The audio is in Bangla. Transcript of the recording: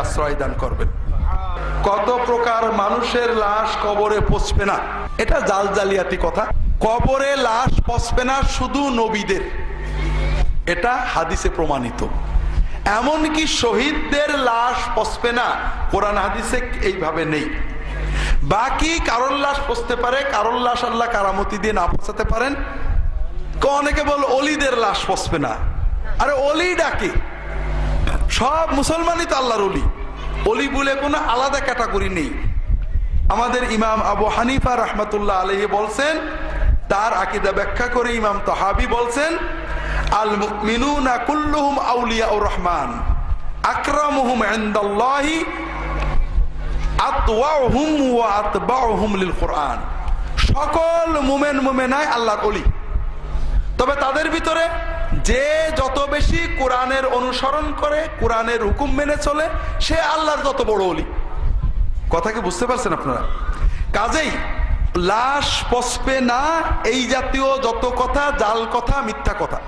আশ্রয় দান করবেন। কত প্রকার মানুষের লাশ কবরে পচবে না, এটা জালজালিয়াতি কথা। কবরে লাশ পচবে না শুধু নবীদের, এটা হাদিসে প্রমাণিত। এমনকি শহীদদের লাশ পচবে না, কোরআন হাদিসে এইভাবে নেই। বাকি কারোর লাশ পচতে পারে, কারোর লাশ আল্লাহ কারামতি দিয়ে না পচাতে পারেন। অনেকে বল অলিদের লাশ পচবে না। আরে অলি ডাকে, সব মুসলমানই তো আল্লাহর অলি। অলি বলে কোনো আলাদা ক্যাটাগরি নেই। আমাদের ইমাম আবু হানিফা রহমতুল্লাহ আলাইহি বলছেন, তার আকীদা ব্যাখ্যা করে ইমাম তাহাবী বলছেন, আল মুমিনুনা কুল্লুহুম আউলিয়াউর রহমান আকরামুহুম ইনদাল্লাহি আতওয়াহুম ওয়া আতবাউহুম লিল কুরআন। সকল মুমিন মুমিনাই আল্লাহর ওলি, তবে তাদের ভিতরে যে যত বেশি কোরআনের অনুসরণ করে, কোরআনের হুকুম মেনে চলে, সে আল্লাহর যত বড় ওলি। কথা কি বুঝতে পারছেন আপনারা? কাজেই লাশ পচবে না এই জাতীয় যত কথা, জাল কথা, মিথ্যা কথা,